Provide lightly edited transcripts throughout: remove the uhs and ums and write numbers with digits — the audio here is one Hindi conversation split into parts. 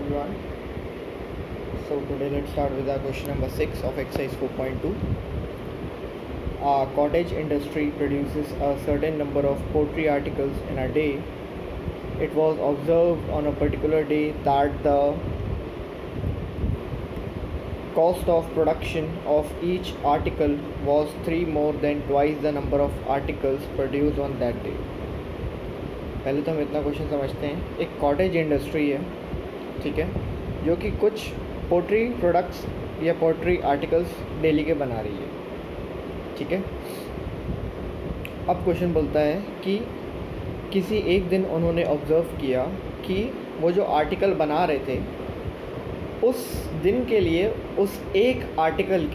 everyone. So today let's start with our question number 6 of exercise 4.2. A cottage industry produces a certain number of pottery articles in a day. It was observed on a particular day that the cost of production of each article was 3 more than twice the number of articles produced on that day. पहले तो हम इतना क्वेश्चन समझते हैं. एक कॉटेज इंडस्ट्री है, ठीक है, जो कि कुछ पोट्री प्रोडक्ट्स या पोट्री आर्टिकल्स डेली के बना रही है, ठीक है. अब क्वेश्चन बोलता है कि किसी एक दिन उन्होंने ऑब्ज़र्व किया कि वो जो आर्टिकल बना रहे थे उस दिन के लिए उस एक आर्टिकल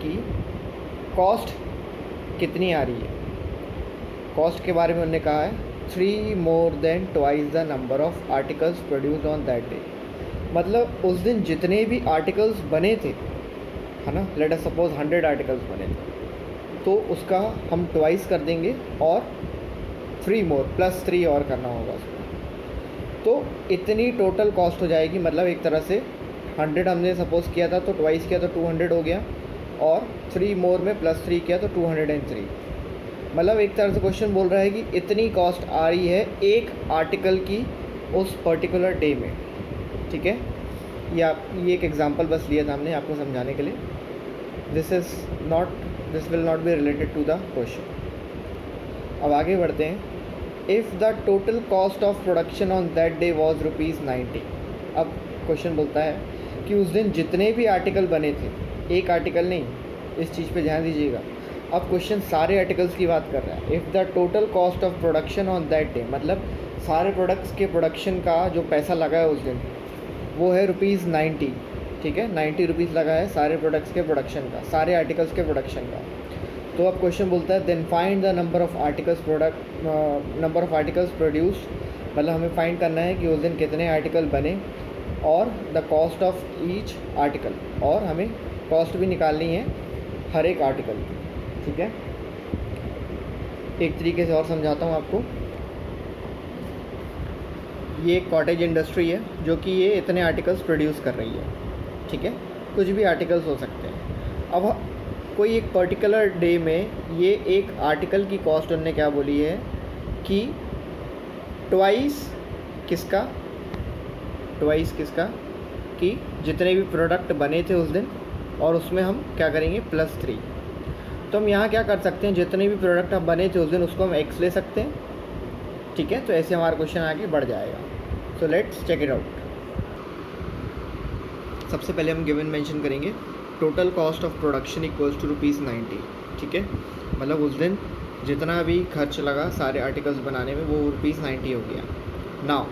की कॉस्ट कितनी आ रही है. कॉस्ट के बारे में उन्होंने कहा है 3 more than twice the number of articles produced on that day. मतलब उस दिन जितने भी आर्टिकल्स बने थे, है ना, लेट अस सपोज 100 आर्टिकल्स बने थे, तो उसका हम ट्वाइस कर देंगे और 3 more +3 और करना होगा उसमें, तो इतनी टोटल कॉस्ट हो जाएगी. मतलब एक तरह से 100 हमने सपोज किया था तो ट्वाइस किया तो 200 हो गया, और 3 more में +3 किया तो 203. मतलब एक तरह से क्वेश्चन बोल रहा है कि इतनी कॉस्ट आ रही है एक आर्टिकल की उस पर्टिकुलर डे में, ठीक है. या ये एक एग्जांपल बस लिया था हमने आपको समझाने के लिए. This will not be related to the question. अब आगे बढ़ते हैं. If the total cost of production on that day was ₹90. अब क्वेश्चन बोलता है कि उस दिन जितने भी आर्टिकल बने थे, एक आर्टिकल नहीं, इस चीज़ पे ध्यान दीजिएगा. अब क्वेश्चन सारे आर्टिकल्स की बात कर रहा है. If the total cost of production on that day, मतलब सारे प्रोडक्ट्स के प्रोडक्शन का जो पैसा लगा है उस दिन वो है ₹90, ठीक है. 90 रुपीज़ लगा है सारे प्रोडक्ट्स के प्रोडक्शन का, सारे आर्टिकल्स के प्रोडक्शन का. तो अब क्वेश्चन बोलता है then find the number of articles produced. मतलब हमें फाइंड करना है कि उस दिन कितने आर्टिकल बने और the cost of each article, और हमें कॉस्ट भी निकालनी है हर एक आर्टिकल की, ठीक है. एक तरीके से और समझाता हूँ आपको. ये एक कॉटेज इंडस्ट्री है जो कि ये इतने आर्टिकल्स प्रोड्यूस कर रही है, ठीक है. कुछ भी आर्टिकल्स हो सकते हैं. अब कोई एक पर्टिकुलर डे में ये एक आर्टिकल की कॉस्ट उन्होंने क्या बोली है कि ट्वाइस किसका कि जितने भी प्रोडक्ट बने थे उस दिन, और उसमें हम क्या करेंगे +3. तो हम यहाँ क्या कर सकते हैं, जितने भी प्रोडक्ट हम बने थे उस दिन उसको हम x ले सकते हैं, ठीक है. तो ऐसे हमारा क्वेश्चन आगे बढ़ जाएगा. So let's check it out. सबसे पहले हम गिवन मेंशन करेंगे total cost of production equals to ₹90, ठीक है. मतलब उस दिन जितना भी खर्च लगा सारे आर्टिकल्स बनाने में वो ₹90 हो गया. Now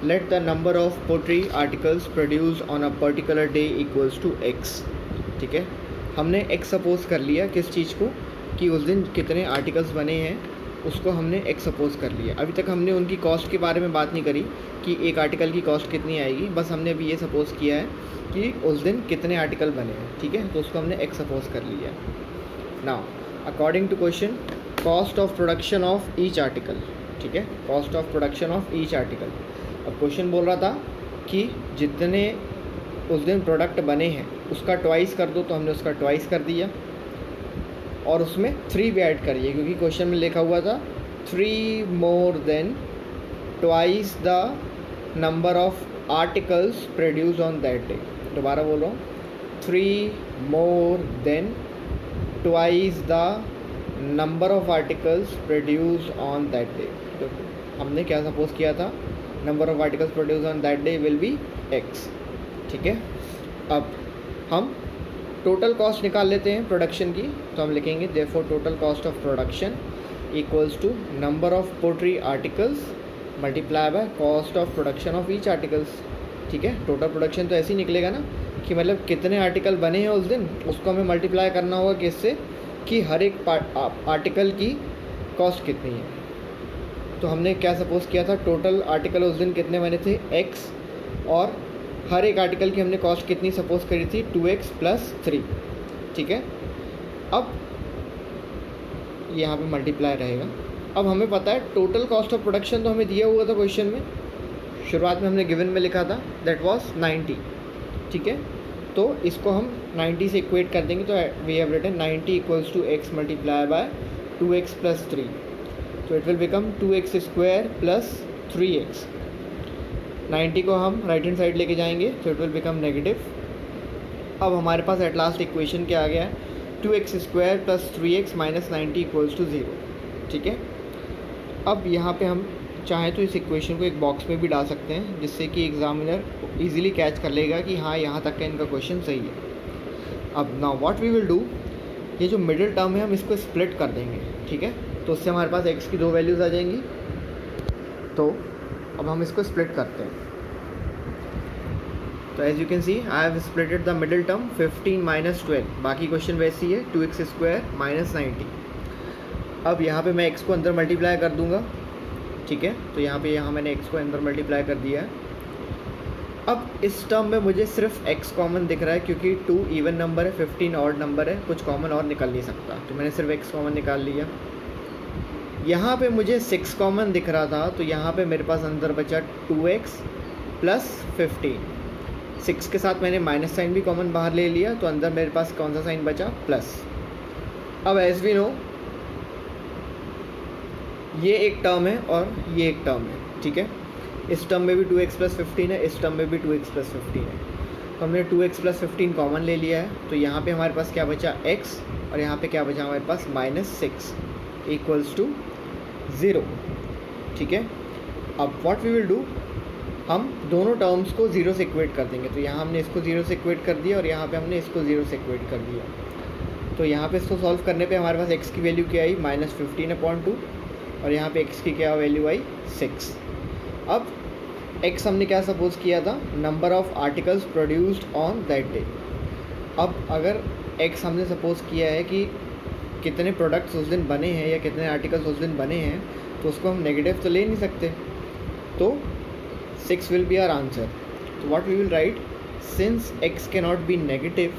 let the number of pottery articles produce on a particular day equals to x, ठीक है. हमने x सपोज कर लिया किस चीज़ को, कि उस दिन कितने आर्टिकल्स बने हैं उसको हमने x सपोज कर लिया. अभी तक हमने उनकी कॉस्ट के बारे में बात नहीं करी कि एक आर्टिकल की कॉस्ट कितनी आएगी, बस हमने अभी ये सपोज किया है कि उस दिन कितने आर्टिकल बने हैं, ठीक है. तो उसको हमने x सपोज कर लिया. Now according to question cost of production of each article, ठीक है, cost of production of each article. अब क्वेश्चन बोल रहा था कि जितने उस दिन प्रोडक्ट बने हैं उसका ट्वाइस कर दो, तो हमने उसका ट्वाइस कर दिया और उसमें 3 भी ऐड करिए, क्योंकि क्वेश्चन में लिखा हुआ था 3 more than twice the number of articles produced on that day. दोबारा बोलो, 3 more than twice the number of articles produced on that day. तो हमने क्या सपोज किया था, number of articles produce on that day will be x, ठीक है. अब हम टोटल कॉस्ट निकाल लेते हैं प्रोडक्शन की. तो हम लिखेंगे therefore total cost of production equals to number of pottery articles multiply by cost of production of each articles, ठीक है. टोटल प्रोडक्शन तो ऐसे ही निकलेगा ना कि मतलब कितने आर्टिकल बने हैं उस दिन, उसको हमें मल्टीप्लाई करना होगा किससे, कि हर एक आर्टिकल की कॉस्ट कितनी है. तो हमने क्या सपोज किया था, टोटल आर्टिकल उस दिन कितने बने थे x, और हर एक आर्टिकल की हमने कॉस्ट कितनी सपोज करी थी 2x + 3, ठीक है. अब यहाँ पे मल्टीप्लाई रहेगा, अब हमें पता है टोटल कॉस्ट ऑफ प्रोडक्शन तो हमें दिया हुआ था क्वेश्चन में, शुरुआत में हमने गिवन में लिखा था दैट वाज 90, ठीक है। तो इसको हम 90 से इक्वेट कर देंगे, तो we have written 90 equals to x multiply by 2x plus 3, तो it will become 2x square plus 3x। 90 को हम राइट हैंड साइड लेके जाएंगे तो इट विल बिकम नेगेटिव। अब हमारे पास एट लास्ट इक्वेशन क्या आ गया है, 2x square plus 3x minus 90 equals to 0, ठीक है। अब यहाँ पे हम चाहें तो इस इक्वेशन को एक बॉक्स में भी डाल सकते हैं, जिससे कि एग्जामिनर इजीली कैच कर लेगा कि हाँ यहाँ तक का इनका क्वेश्चन सही है। अब now what we will do, ये जो मिडिल टर्म है हम इसको स्प्लिट कर देंगे, ठीक है। तो उससे हमारे पास x की 2 वैल्यूज़ आ जाएंगी। तो अब हम इसको स्प्लिट करते हैं। तो as you can see I have splitted the middle term 15 minus 12, बाकी क्वेश्चन वैसी है 2x स्क्वायर माइनस 90। अब यहाँ पे मैं x को अंदर मल्टीप्लाई कर दूँगा, ठीक है। तो यहाँ मैंने x को अंदर मल्टीप्लाई कर दिया है। अब इस टर्म में मुझे सिर्फ x कॉमन दिख रहा है, क्योंकि 2 इवन नंबर है, 15 ऑड नंबर है, कुछ कॉमन और निकल नहीं सकता, तो मैंने सिर्फ x कॉमन निकाल लिया। यहाँ पे मुझे 6 कॉमन दिख रहा था, तो यहाँ पे मेरे पास अंदर बचा 2x प्लस 15। 6 के साथ मैंने माइनस साइन भी कॉमन बाहर ले लिया, तो अंदर मेरे पास कौन सा साइन बचा, प्लस। अब एज वी नो ये एक टर्म है और ये एक टर्म है, ठीक है। इस टर्म में भी 2x प्लस 15 है, इस टर्म में भी 2x प्लस 15 है, तो हमने 2x प्लस 15 कॉमन ले लिया है। तो यहाँ पे हमारे पास क्या बचा, x, और यहाँ पे क्या बचा हमारे पास माइनस 6 इक्वल्स टू 0, ठीक है। अब व्हाट वी विल डू, हम दोनों टर्म्स को 0 से इक्वेट कर देंगे। तो यहाँ हमने इसको 0 से इक्वेट कर दिया और यहाँ पे हमने इसको 0 से इक्वेट कर दिया। तो यहाँ पे इसको सॉल्व करने पे हमारे पास x की वैल्यू क्या आई, माइनस 15/2, और यहाँ पे x की क्या वैल्यू आई, 6। अब x हमने क्या सपोज किया था, number of articles produced on that day. अब अगर x हमने सपोज किया है कि कितने प्रोडक्ट्स उस दिन बने हैं या कितने आर्टिकल्स उस दिन बने हैं, तो उसको हम नेगेटिव तो ले नहीं सकते, तो 6 विल बी आवर आंसर। तो what we will write, since x can not be negative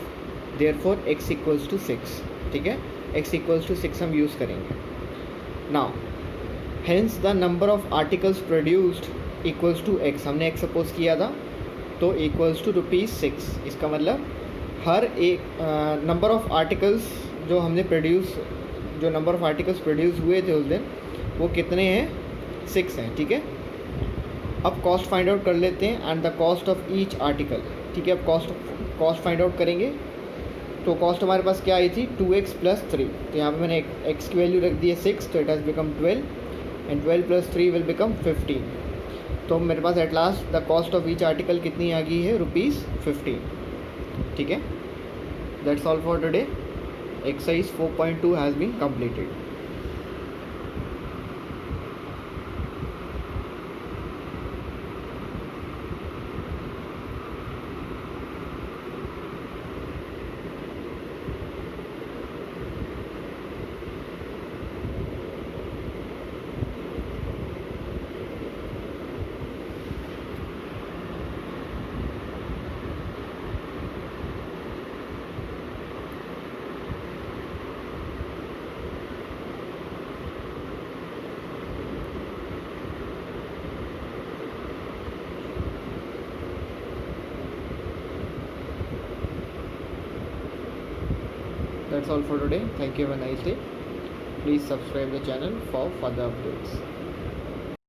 therefore x equals to 6, ठीक है। x इक्वल्स टू 6 हम यूज़ करेंगे। Now hence the number of articles produced equals to x, हमने x सपोज किया था, तो इक्वल्स टू ₹6। इसका मतलब हर एक नंबर ऑफ़ आर्टिकल्स जो हमने जो नंबर ऑफ़ आर्टिकल्स प्रोड्यूस हुए थे उस दिन, वो कितने हैं, 6 हैं, ठीक है। अब कॉस्ट फाइंड आउट कर लेते हैं, and the cost of each article, ठीक है। अब कॉस्ट फाइंड आउट करेंगे, तो कॉस्ट हमारे पास क्या आई थी, 2x प्लस 3। तो यहाँ पे मैंने x की वैल्यू रख दी है 6, तो it has become 12, and 12 plus 3 will become 15। तो मेरे पास at last the cost of each article कितनी आ गई है, ₹15, ठीक है। That's all for today. Exercise 4.2 has been completed. That's all for today. Thank you. Have a nice day. Please subscribe the channel for further updates.